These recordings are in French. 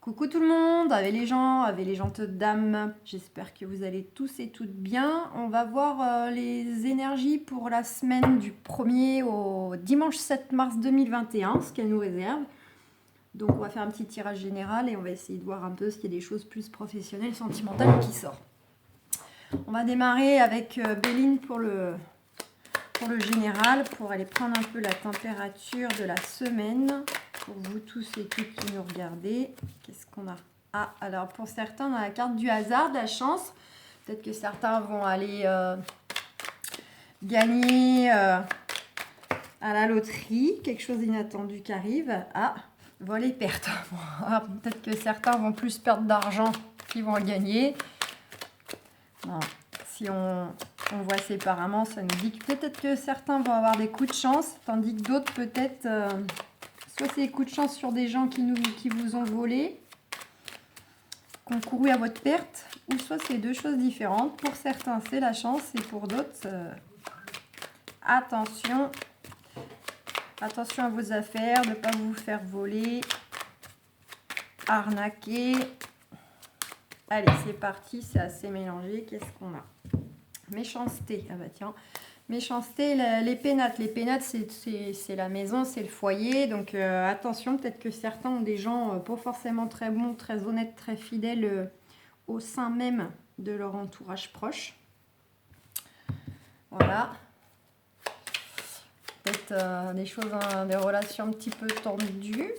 Coucou tout le monde, avec les gentes dames, j'espère que vous allez tous et toutes bien. On va voir les énergies pour la semaine du 1er au dimanche 7 mars 2021, ce qu'elle nous réserve. Donc on va faire un petit tirage général et on va essayer de voir un peu s'il y a des choses plus professionnelles, sentimentales qui sortent. On va démarrer avec Béline pour le général, pour aller prendre un peu la température de la semaine. Pour vous tous et toutes qui nous regardez, qu'est-ce qu'on a? Ah, alors pour certains, on a la carte du hasard, de la chance. Peut-être que certains vont aller gagner à la loterie, quelque chose d'inattendu qui arrive. Ah, vol et perte. Alors, peut-être que certains vont plus perdre d'argent qu'ils vont gagner. Non. Si on voit séparément, ça nous dit que peut-être que certains vont avoir des coups de chance, tandis que d'autres peut-être... soit c'est des coups de chance sur des gens qui vous ont volé, qui ont couru à votre perte, ou soit c'est deux choses différentes. Pour certains, c'est la chance, et pour d'autres, attention à vos affaires, de ne pas vous faire voler, arnaquer. Allez, c'est parti, c'est assez mélangé. Qu'est-ce qu'on a? Méchanceté. Ah bah tiens. Méchanceté, les pénates. Les pénates, c'est la maison, c'est le foyer. Donc attention, peut-être que certains ont des gens pas forcément très bons, très honnêtes, très fidèles au sein même de leur entourage proche. Voilà. Peut-être des choses, des relations un petit peu tendues.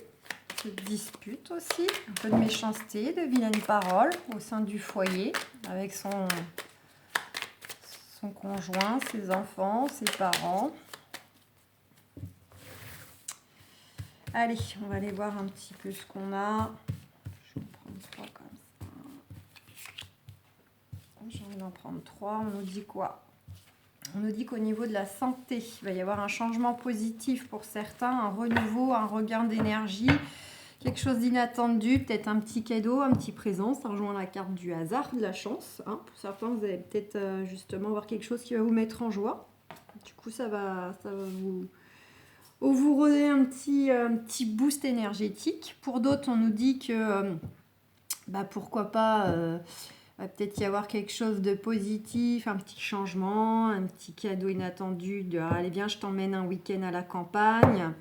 De disputes aussi. Un peu de méchanceté, de vilaines paroles au sein du foyer avec son conjoint, ses enfants, ses parents. Allez, on va aller voir un petit peu ce qu'on a. Je vais en prendre 3 comme ça. J'ai envie d'en prendre 3. On nous dit quoi? On nous dit qu'au niveau de la santé, il va y avoir un changement positif pour certains, un renouveau, un regain d'énergie, quelque chose d'inattendu, peut-être un petit cadeau, un petit présent. Ça rejoint la carte du hasard, de la chance. Hein. Pour certains, vous allez peut-être justement avoir quelque chose qui va vous mettre en joie. Du coup, ça va vous redonner un petit boost énergétique. Pour d'autres, on nous dit que pourquoi pas, va peut-être y avoir quelque chose de positif, un petit changement, un petit cadeau inattendu de allez bien, je t'emmène un week-end à la campagne.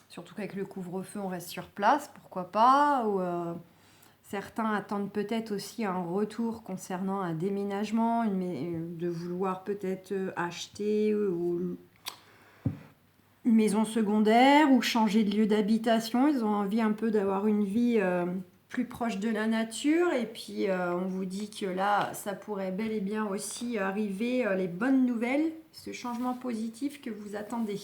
Surtout qu'avec le couvre-feu, on reste sur place, pourquoi pas. Ou, certains attendent peut-être aussi un retour concernant un déménagement, de vouloir peut-être acheter ou une maison secondaire ou changer de lieu d'habitation. Ils ont envie un peu d'avoir une vie plus proche de la nature. Et puis, on vous dit que là, ça pourrait bel et bien aussi arriver les bonnes nouvelles, ce changement positif que vous attendez.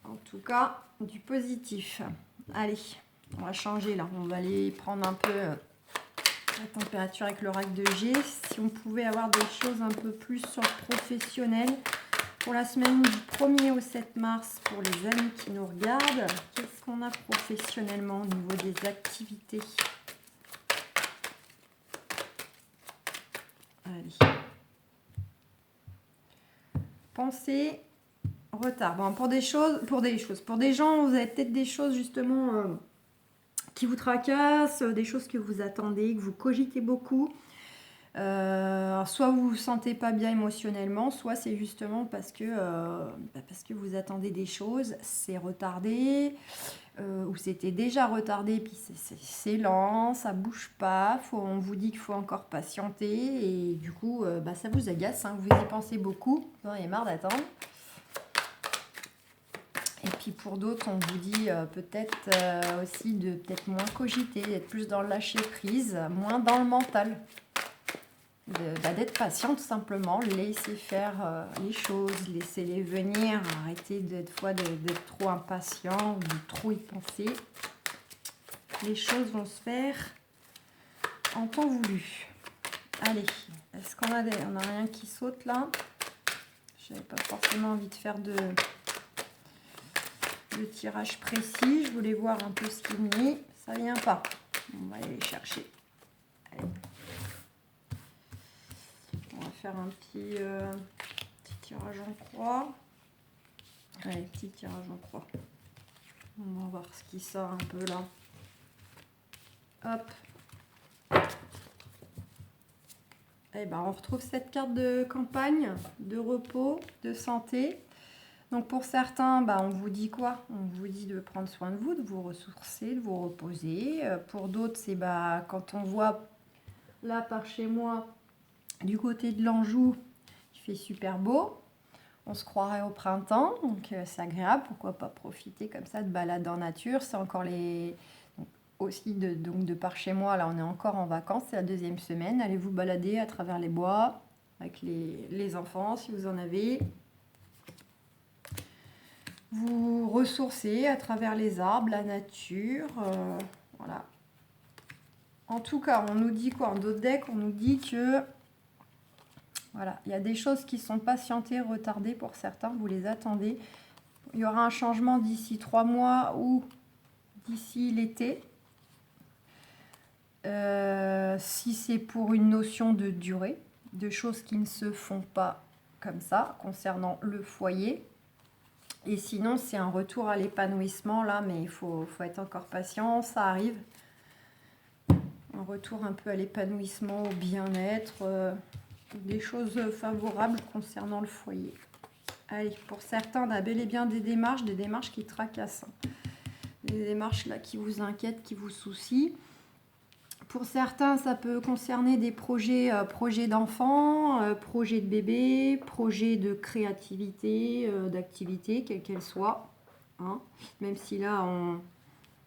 En tout cas, du positif. Allez, on va changer là. On va aller prendre un peu la température avec l'oracle de G. Si on pouvait avoir des choses un peu plus sur le professionnel pour la semaine du 1er au 7 mars pour les amis qui nous regardent. Qu'est-ce qu'on a professionnellement au niveau des activités? Allez. Pensez... retard. Bon, pour des gens, vous avez peut-être des choses justement qui vous tracassent, des choses que vous attendez, que vous cogitez beaucoup. Soit vous vous sentez pas bien émotionnellement, soit c'est justement parce que vous attendez des choses, c'est retardé, ou c'était déjà retardé, puis c'est lent, ça bouge pas, on vous dit qu'il faut encore patienter, et du coup, ça vous agace, hein, vous y pensez beaucoup, vous en avez marre d'attendre. Et puis pour d'autres, on vous dit peut-être aussi de peut-être moins cogiter, d'être plus dans le lâcher prise, moins dans le mental. D'être patient tout simplement, laisser faire les choses, laisser-les venir, arrêter d'être trop impatient ou de trop y penser. Les choses vont se faire en temps voulu. Allez, est-ce qu'on a on n'a rien qui saute là? Je n'avais pas forcément envie de faire de tirage précis, je voulais voir un peu ce qu'il met, ça vient pas. On va aller les chercher. Allez. On va faire un petit tirage en croix. Allez, petit tirage en croix. On va voir ce qui sort un peu là. Hop. Et ben, on retrouve cette carte de campagne, de repos, de santé. Donc pour certains, on vous dit quoi? On vous dit de prendre soin de vous, de vous ressourcer, de vous reposer. Pour d'autres, c'est quand on voit là par chez moi, du côté de l'Anjou, il fait super beau. On se croirait au printemps, donc c'est agréable. Pourquoi pas profiter comme ça de balade en nature? C'est encore les... Donc, aussi de par chez moi, là on est encore en vacances, c'est la 2e semaine. Allez vous balader à travers les bois avec les enfants si vous en avez. Vous ressourcer à travers les arbres, la nature, voilà. En tout cas, on nous dit quoi? En d'autres decks, on nous dit que voilà, il y a des choses qui sont patientées, retardées pour certains, vous les attendez. Il y aura un changement d'ici 3 mois ou d'ici l'été. Si c'est pour une notion de durée, de choses qui ne se font pas comme ça, concernant le foyer. Et sinon, c'est un retour à l'épanouissement, là, mais il faut être encore patient, ça arrive. Un retour un peu à l'épanouissement, au bien-être, des choses favorables concernant le foyer. Allez, pour certains, on a bel et bien des démarches qui tracassent. Des démarches là qui vous inquiètent, qui vous soucient. Pour certains, ça peut concerner des projets d'enfants, projets de bébés, projets de créativité, d'activité, quelle qu'elle soit. Hein. Même si là, on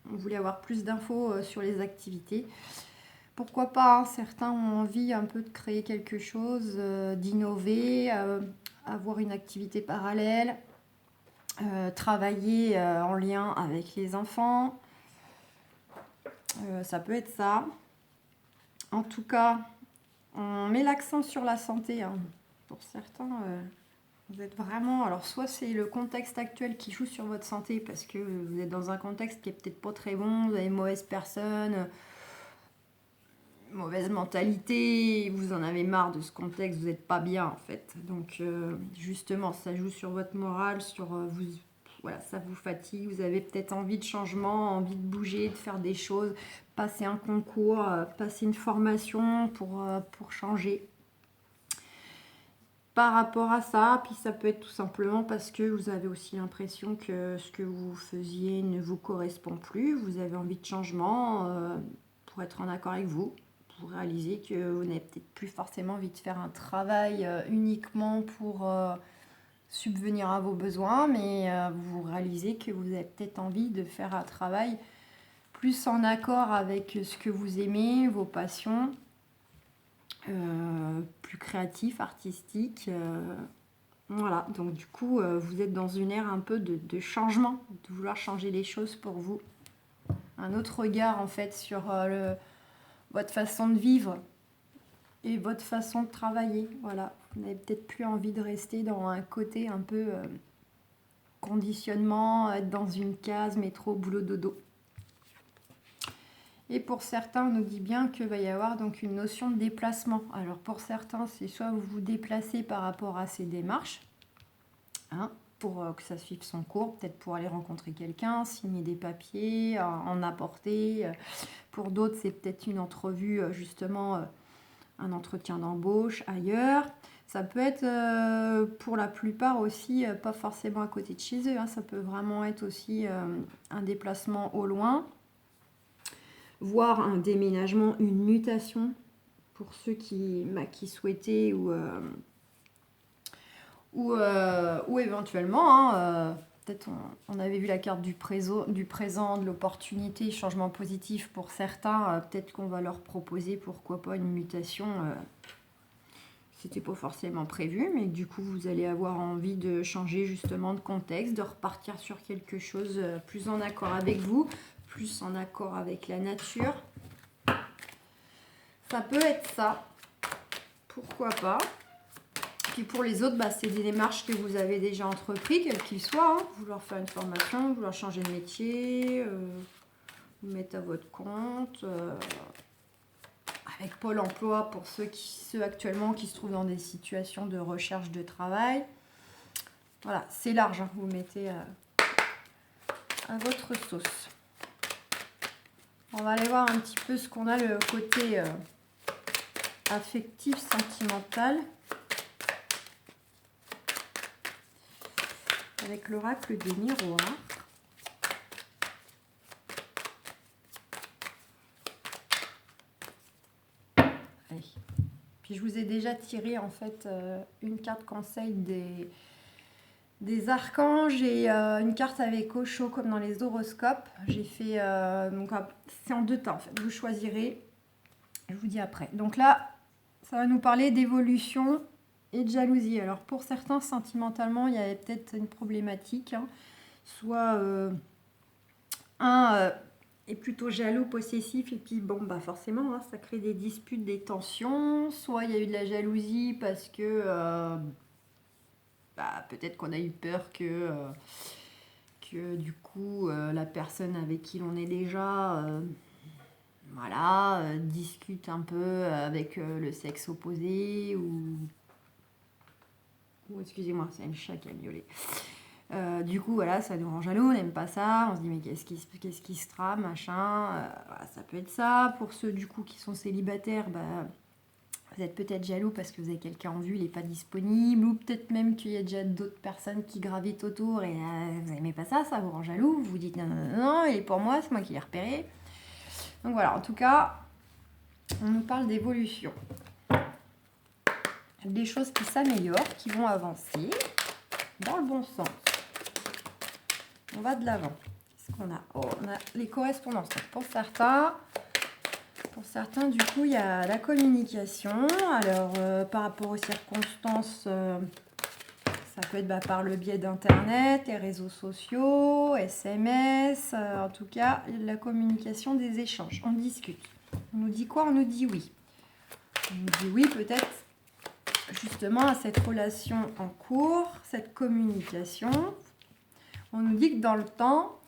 voulait avoir plus d'infos sur les activités. Pourquoi pas, hein, certains ont envie un peu de créer quelque chose, d'innover, avoir une activité parallèle, travailler en lien avec les enfants. Ça peut être ça. En tout cas, on met l'accent sur la santé. Hein. Pour certains, vous êtes vraiment... Alors, soit c'est le contexte actuel qui joue sur votre santé parce que vous êtes dans un contexte qui est peut-être pas très bon, vous avez une mauvaise personne, mauvaise mentalité, vous en avez marre de ce contexte, vous n'êtes pas bien en fait. Donc, justement, ça joue sur votre morale, sur vous... Voilà, ça vous fatigue, vous avez peut-être envie de changement, envie de bouger, de faire des choses, passer un concours, passer une formation pour changer. Par rapport à ça, puis ça peut être tout simplement parce que vous avez aussi l'impression que ce que vous faisiez ne vous correspond plus, vous avez envie de changement pour être en accord avec vous, pour réaliser que vous n'avez peut-être plus forcément envie de faire un travail uniquement pour... subvenir à vos besoins, mais vous réalisez que vous avez peut-être envie de faire un travail plus en accord avec ce que vous aimez, vos passions, plus créatif, artistique. Voilà, donc du coup, vous êtes dans une ère un peu de changement, de vouloir changer les choses pour vous. Un autre regard en fait sur votre façon de vivre et votre façon de travailler, voilà. Vous n'avez peut-être plus envie de rester dans un côté un peu conditionnement, être dans une case, métro, boulot, dodo. Et pour certains, on nous dit bien qu'il va y avoir donc une notion de déplacement. Alors pour certains, c'est soit vous vous déplacez par rapport à ces démarches, hein, pour que ça suive son cours, peut-être pour aller rencontrer quelqu'un, signer des papiers, en apporter. Pour d'autres, c'est peut-être une entrevue, justement... un entretien d'embauche ailleurs. Ça peut être pour la plupart aussi pas forcément à côté de chez eux, hein. Ça peut vraiment être aussi un déplacement au loin, voire un déménagement, une mutation pour ceux qui souhaitaient ou éventuellement, hein, peut-être on avait vu la carte du présent, de l'opportunité, changement positif pour certains. Peut-être qu'on va leur proposer, pourquoi pas, une mutation. C'était pas forcément prévu, mais du coup, vous allez avoir envie de changer justement de contexte, de repartir sur quelque chose plus en accord avec vous, plus en accord avec la nature. Ça peut être ça. Pourquoi pas. Puis pour les autres, c'est des démarches que vous avez déjà entreprises, quelles qu'ils soient. Hein. Vouloir faire une formation, vouloir changer de métier, vous mettre à votre compte. Avec Pôle emploi pour ceux actuellement qui se trouvent dans des situations de recherche de travail. Voilà, c'est large. Hein. Vous mettez à votre sauce. On va aller voir un petit peu ce qu'on a, le côté affectif, sentimental. Avec l'oracle des miroirs. Allez. Puis je vous ai déjà tiré en fait une carte conseil des archanges et une carte avec Osho comme dans les horoscopes. J'ai fait, donc c'est en 2 temps en fait, vous choisirez, je vous dis après. Donc là, ça va nous parler d'évolution et de jalousie. Alors pour certains, sentimentalement, il y avait peut-être une problématique, hein. Soit un est plutôt jaloux, possessif, et puis bon, bah forcément, hein, ça crée des disputes, des tensions. Soit il y a eu de la jalousie parce que peut-être qu'on a eu peur que du coup, la personne avec qui l'on est déjà, discute un peu avec le sexe opposé ou excusez-moi, c'est un chat qui a miaulé. Du coup, voilà, ça nous rend jaloux, on n'aime pas ça, on se dit mais qu'est-ce qui se trame, machin. Voilà, ça peut être ça. Pour ceux du coup qui sont célibataires, vous êtes peut-être jaloux parce que vous avez quelqu'un en vue, il n'est pas disponible, ou peut-être même qu'il y a déjà d'autres personnes qui gravitent autour et vous n'aimez pas ça, ça vous rend jaloux, vous vous dites non, non, non, non, il est pour moi, c'est moi qui l'ai repéré. Donc voilà, en tout cas, on nous parle d'évolution. Des choses qui s'améliorent, qui vont avancer dans le bon sens. On va de l'avant. Qu'est-ce qu'on a? On a les correspondances. Pour certains, du coup, il y a la communication. Alors, par rapport aux circonstances, ça peut être par le biais d'Internet, les réseaux sociaux, SMS, en tout cas, la communication, des échanges. On discute. On nous dit quoi? On nous dit oui. On nous dit oui, peut-être justement à cette relation en cours, cette communication. On nous dit que dans le temps,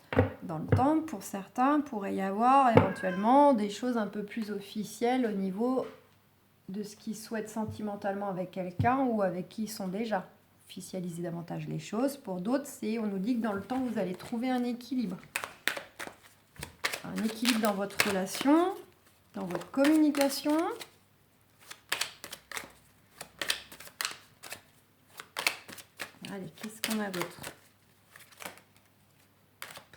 pour certains, pourrait y avoir éventuellement des choses un peu plus officielles au niveau de ce qu'ils souhaitent sentimentalement avec quelqu'un ou avec qui ils sont déjà. Officialiser davantage les choses. Pour d'autres, on nous dit que dans le temps, vous allez trouver un équilibre. Un équilibre dans votre relation, dans votre communication. Allez, qu'est-ce qu'on a d'autre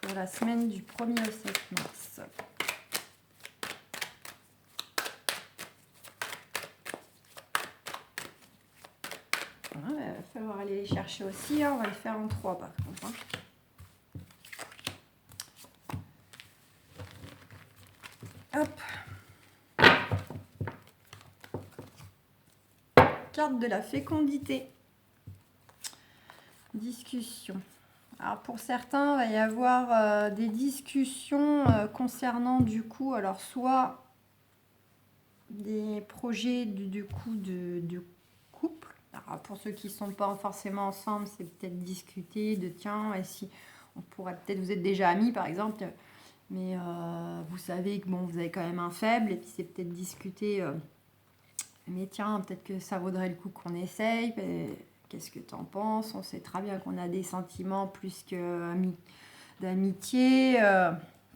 pour la semaine du 1er au 7 mars? Il va falloir aller les chercher aussi, hein. On va les faire en 3 par contre, hein. Hop. Carte de la fécondité. Discussion. Alors pour certains, il va y avoir des discussions concernant du coup, alors soit des projets du coup de couple. Alors pour ceux qui ne sont pas forcément ensemble, c'est peut-être discuter de tiens, et si on pourrait peut-être, vous êtes déjà amis par exemple, mais vous savez que bon, vous avez quand même un faible, et puis c'est peut-être discuter, mais tiens, peut-être que ça vaudrait le coup qu'on essaye. Qu'est-ce que tu en penses? On sait très bien qu'on a des sentiments plus que d'amitié.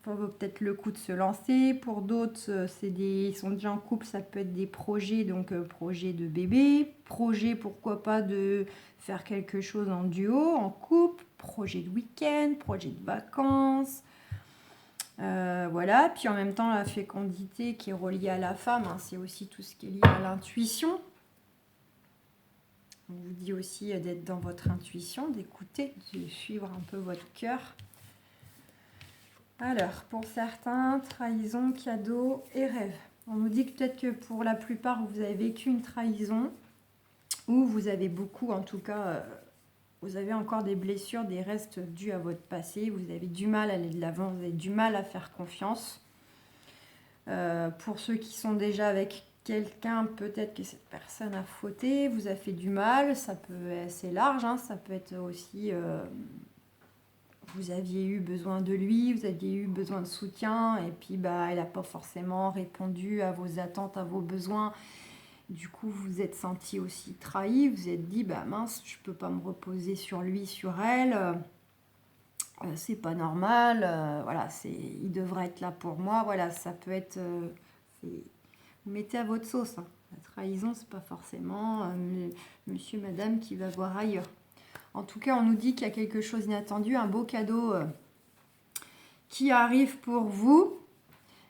Vaut peut-être le coup de se lancer. Pour d'autres, ils sont déjà en couple, ça peut être des projets, donc projet de bébé, projet pourquoi pas de faire quelque chose en duo, en couple, projet de week-end, projet de vacances. Voilà, puis en même temps la fécondité qui est reliée à la femme, hein, c'est aussi tout ce qui est lié à l'intuition. On vous dit aussi d'être dans votre intuition, d'écouter, de suivre un peu votre cœur. Alors, pour certains, trahison, cadeau et rêve. On nous dit que peut-être que pour la plupart, vous avez vécu une trahison, ou vous avez beaucoup, en tout cas, vous avez encore des blessures, des restes dus à votre passé, vous avez du mal à aller de l'avant, vous avez du mal à faire confiance. Pour ceux qui sont déjà avec quelqu'un, peut-être que cette personne a fauté, vous a fait du mal, ça peut être assez large, hein, ça peut être aussi, vous aviez eu besoin de lui, vous aviez eu besoin de soutien, et puis elle n'a pas forcément répondu à vos attentes, à vos besoins. Du coup, vous vous êtes senti aussi trahi, vous vous êtes dit, mince, je ne peux pas me reposer sur lui, sur elle. c'est pas normal, voilà, il devrait être là pour moi, voilà, ça peut être, vous mettez à votre sauce, hein. La trahison, c'est pas forcément monsieur, madame qui va voir ailleurs. En tout cas, on nous dit qu'il y a quelque chose d'inattendu, un beau cadeau qui arrive pour vous.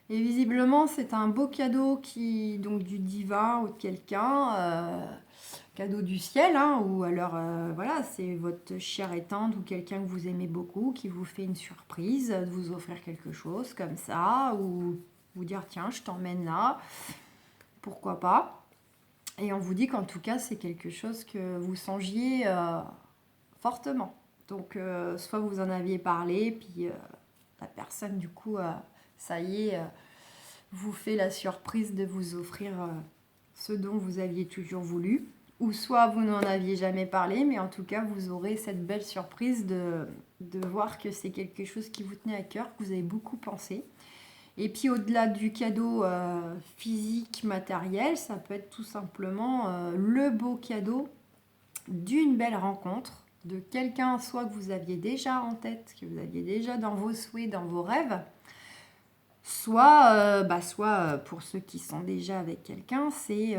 Et visiblement, c'est un beau cadeau donc du divin ou de quelqu'un, cadeau du ciel, hein, ou alors voilà, c'est votre chère et tendre ou quelqu'un que vous aimez beaucoup qui vous fait une surprise, de vous offrir quelque chose comme ça, ou vous dire tiens, je t'emmène là, pourquoi pas. Et on vous dit qu'en tout cas, c'est quelque chose que vous songiez fortement. Donc, soit vous en aviez parlé, puis la personne, du coup, ça y est, vous fait la surprise de vous offrir ce dont vous aviez toujours voulu. Ou soit vous n'en aviez jamais parlé, mais en tout cas, vous aurez cette belle surprise de voir que c'est quelque chose qui vous tenait à cœur, que vous avez beaucoup pensé. Et puis au-delà du cadeau physique, matériel, ça peut être tout simplement le beau cadeau d'une belle rencontre, de quelqu'un soit que vous aviez déjà en tête, que vous aviez déjà dans vos souhaits, dans vos rêves, soit, pour ceux qui sont déjà avec quelqu'un, c'est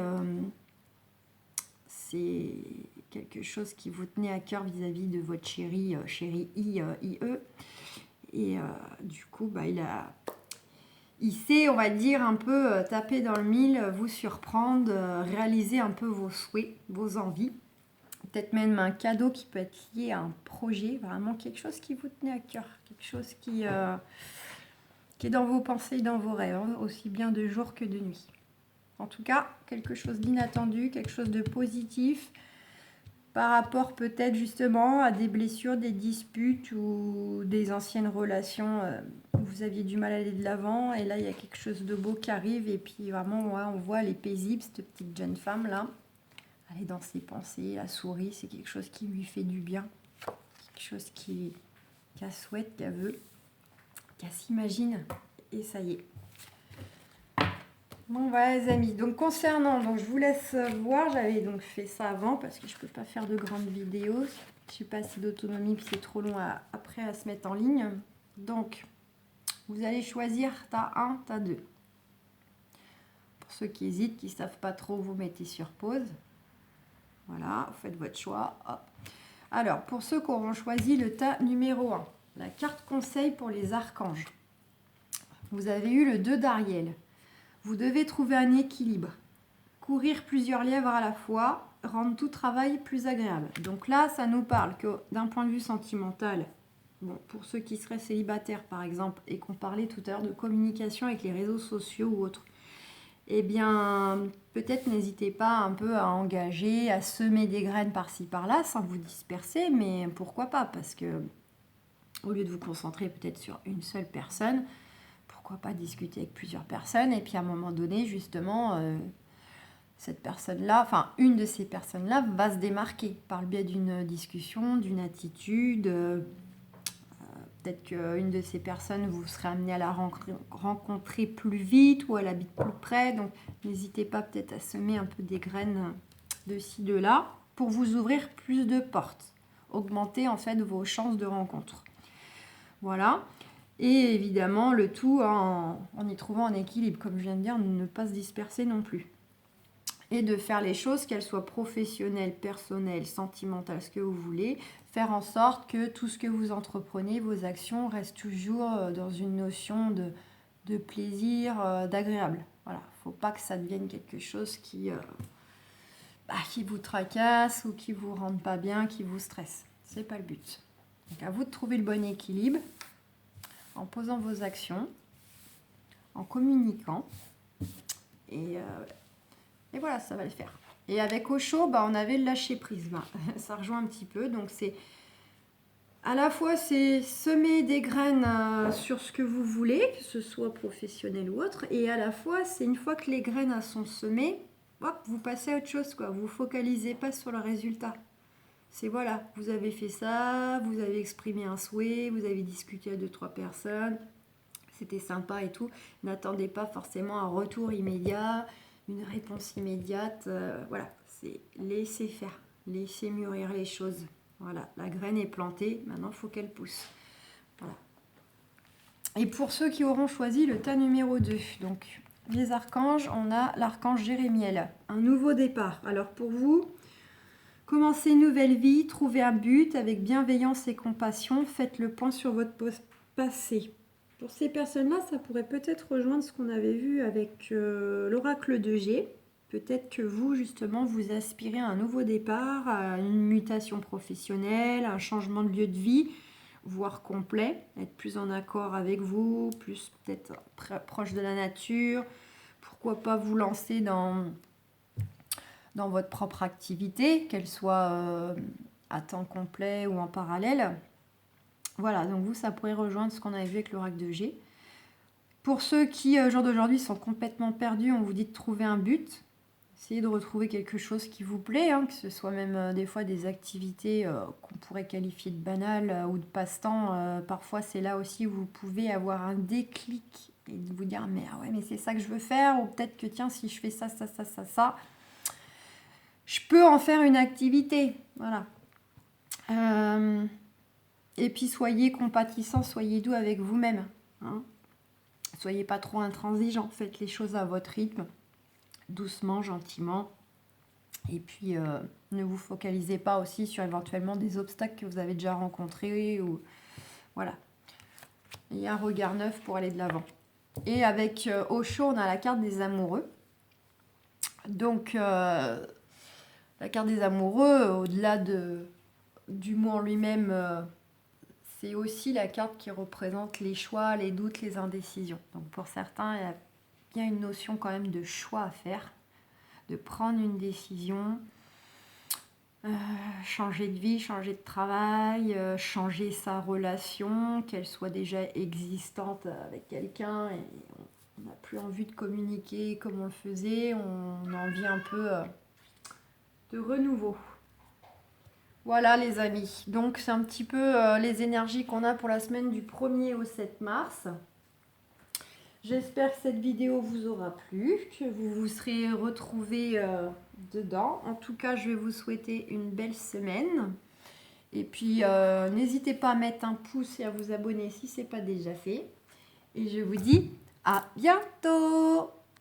quelque chose qui vous tenait à cœur vis-à-vis de votre chéri, chéri IE. Et du coup, il sait, on va dire, un peu taper dans le mille, vous surprendre, réaliser un peu vos souhaits, vos envies. Peut-être même un cadeau qui peut être lié à un projet, vraiment quelque chose qui vous tenait à cœur, quelque chose qui est dans vos pensées, dans vos rêves, hein, aussi bien de jour que de nuit. En tout cas, quelque chose d'inattendu, quelque chose de positif par rapport peut-être justement à des blessures, des disputes ou des anciennes relations où vous aviez du mal à aller de l'avant. Et là, il y a quelque chose de beau qui arrive. Et puis vraiment, ouais, on voit, elle est paisible, cette petite jeune femme-là. Elle est dans ses pensées, elle sourit, c'est quelque chose qui lui fait du bien. Quelque chose qu'elle souhaite, qu'elle veut, qu'elle s'imagine. Et ça y est. Bon voilà les amis, donc concernant, donc je vous laisse voir, j'avais donc fait ça avant parce que je peux pas faire de grandes vidéos, je suis pas assez d'autonomie puis c'est trop long après à se mettre en ligne. Donc vous allez choisir tas 1, tas 2. Pour ceux qui hésitent, qui savent pas trop, vous mettez sur pause. Voilà, vous faites votre choix. Hop. Alors pour ceux qui auront choisi le tas numéro 1, la carte conseil pour les archanges. Vous avez eu le 2 d'Ariel. Vous devez trouver un équilibre, courir plusieurs lièvres à la fois, rendre tout travail plus agréable. Donc là, ça nous parle que d'un point de vue sentimental, bon, pour ceux qui seraient célibataires par exemple, et qu'on parlait tout à l'heure de communication avec les réseaux sociaux ou autres, eh bien, peut-être n'hésitez pas un peu à engager, à semer des graines par-ci par-là, sans vous disperser, mais pourquoi pas, parce que au lieu de vous concentrer peut-être sur une seule personne, pourquoi pas discuter avec plusieurs personnes et puis à un moment donné justement cette personne-là, enfin une de ces personnes-là va se démarquer par le biais d'une discussion, d'une attitude. Peut-être qu'une de ces personnes vous serez amené à la rencontrer plus vite ou elle habite plus près, donc n'hésitez pas peut-être à semer un peu des graines de ci, de là pour vous ouvrir plus de portes, augmenter en fait vos chances de rencontre. Voilà. Et évidemment, le tout en y trouvant un équilibre, comme je viens de dire, ne pas se disperser non plus. Et de faire les choses, qu'elles soient professionnelles, personnelles, sentimentales, ce que vous voulez, faire en sorte que tout ce que vous entreprenez, vos actions, restent toujours dans une notion de plaisir, d'agréable. Voilà, il ne faut pas que ça devienne quelque chose qui vous tracasse ou qui ne vous rende pas bien, qui vous stresse. Ce n'est pas le but. Donc à vous de trouver le bon équilibre en posant vos actions, en communiquant, et voilà, ça va le faire. Et avec Osho, on avait le lâcher prise, ça rejoint un petit peu, donc c'est à la fois c'est semer des graines sur ce que vous voulez, que ce soit professionnel ou autre, et à la fois c'est une fois que les graines sont semées, hop, vous passez à autre chose, quoi. Vous focalisez pas sur le résultat. C'est voilà, vous avez fait ça, vous avez exprimé un souhait, vous avez discuté à 2-3 personnes, c'était sympa et tout. N'attendez pas forcément un retour immédiat, une réponse immédiate. Voilà, c'est laisser faire, laisser mûrir les choses. Voilà, la graine est plantée, maintenant il faut qu'elle pousse. Voilà. Et pour ceux qui auront choisi le tas numéro 2, donc les archanges, on a l'archange Jérémiel, un nouveau départ. Alors pour vous, commencez une nouvelle vie, trouvez un but avec bienveillance et compassion, faites le point sur votre passé. Pour ces personnes-là, ça pourrait peut-être rejoindre ce qu'on avait vu avec l'oracle de G. Peut-être que vous, justement, vous aspirez à un nouveau départ, à une mutation professionnelle, à un changement de lieu de vie, voire complet, être plus en accord avec vous, plus peut-être proche de la nature. Pourquoi pas vous lancer dans votre propre activité, qu'elle soit à temps complet ou en parallèle. Voilà, donc vous, ça pourrait rejoindre ce qu'on avait vu avec l'oracle de G. Pour ceux qui, au jour d'aujourd'hui, sont complètement perdus, on vous dit de trouver un but. Essayez de retrouver quelque chose qui vous plaît, que ce soit même des fois des activités qu'on pourrait qualifier de banales ou de passe-temps. Parfois, c'est là aussi où vous pouvez avoir un déclic et de vous dire mais c'est ça que je veux faire, ou peut-être que tiens, si je fais ça, je peux en faire une activité. Voilà. Et puis, soyez compatissants, soyez doux avec vous-même. Soyez pas trop intransigeants, faites les choses à votre rythme. Doucement, gentiment. Et puis, ne vous focalisez pas aussi sur éventuellement des obstacles que vous avez déjà rencontrés. Voilà. Il y a un regard neuf pour aller de l'avant. Et avec Osho, on a la carte des amoureux. Donc, la carte des amoureux, au-delà du mot en lui-même, c'est aussi la carte qui représente les choix, les doutes, les indécisions. Donc, pour certains, il y a bien une notion quand même de choix à faire, de prendre une décision, changer de vie, changer de travail, changer sa relation, qu'elle soit déjà existante avec quelqu'un et on n'a plus envie de communiquer comme on le faisait, on a envie un peu de renouveau. Voilà les amis, donc c'est un petit peu les énergies qu'on a pour la semaine du 1er au 7 mars. J'espère que cette vidéo vous aura plu, que vous vous serez retrouvés dedans. En tout cas, je vais vous souhaiter une belle semaine. Et puis, n'hésitez pas à mettre un pouce et à vous abonner si ce n'est pas déjà fait. Et je vous dis à bientôt!